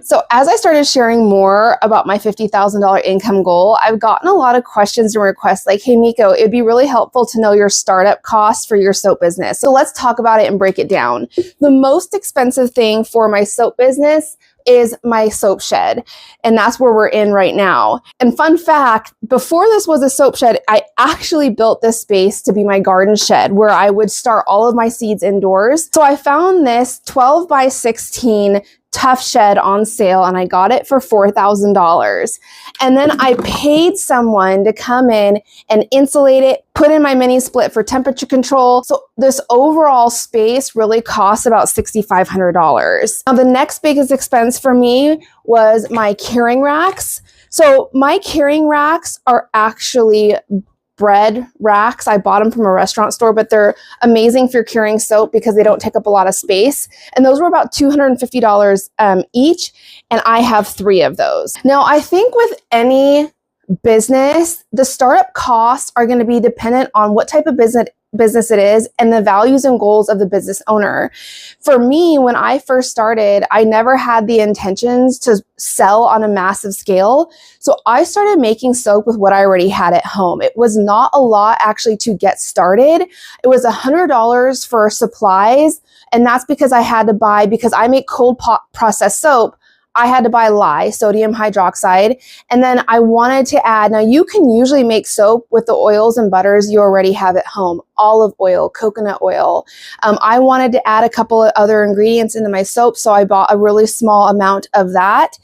So as I started sharing more about my $50,000 income goal, I've gotten a lot of questions and requests like, hey, Miko, it'd be really helpful to know your startup costs for your soap business. So let's talk about it and break it down. The most expensive thing for my soap business is my soap shed. And that's where we're in right now. And fun fact, before this was a soap shed, I actually built this space to be my garden shed where I would start all of my seeds indoors. So I found this 12 by 16 tough shed on sale and I got it for $4,000. And then I paid someone to come in and insulate it, put in my mini split for temperature control. So this overall space really costs about $6,500. Now the next biggest expense for me was my carrying racks. So my carrying racks are actually bread racks. I bought them from a restaurant store, but they're amazing for carrying soap because they don't take up a lot of space. And those were about $250 each. And I have 3 of those. Now, I think with any business, the startup costs are going to be dependent on what type of business it is and the values and goals of the business owner. For me, when I first started, I never had the intentions to sell on a massive scale. So I started making soap with what I already had at home. It was not a lot actually to get started. It was $100 for supplies. And that's because I had to buy, because I make cold processed soap, I had to buy lye, sodium hydroxide, and then I wanted to add, now you can usually make soap with the oils and butters you already have at home, olive oil, coconut oil. I wanted to add a couple of other ingredients into my soap, so I bought a really small amount of that,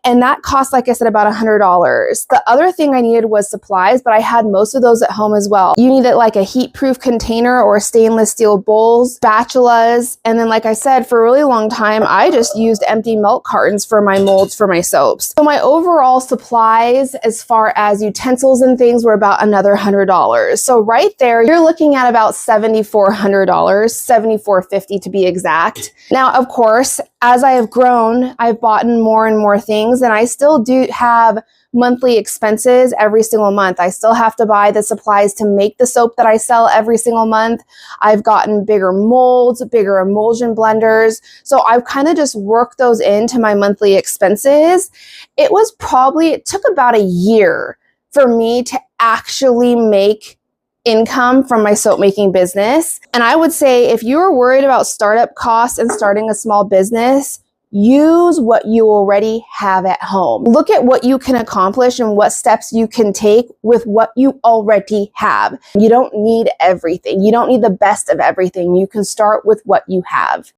and that cost, like I said, about $100. The other thing I needed was supplies, but I had most of those at home as well. You needed like a heat-proof container or stainless steel bowls, spatulas, and then like I said, for a really long time, I just used empty milk cartons for my molds for my soaps. So my overall supplies as far as utensils and things were about another $100. So right there, you're looking at about $7,400, $7,450 to be exact. Now, of course, as I have grown, I've bought more and more things, and I still do have monthly expenses every single month. I still have to buy the supplies to make the soap that I sell every single month. I've gotten bigger molds, bigger emulsion blenders. So I've kind of just worked those into my monthly expenses. It took about a year for me to actually make income from my soap making business. And I would say if you are worried about startup costs and starting a small business, use what you already have at home. Look at what you can accomplish and what steps you can take with what you already have. You don't need everything. You don't need the best of everything. You can start with what you have.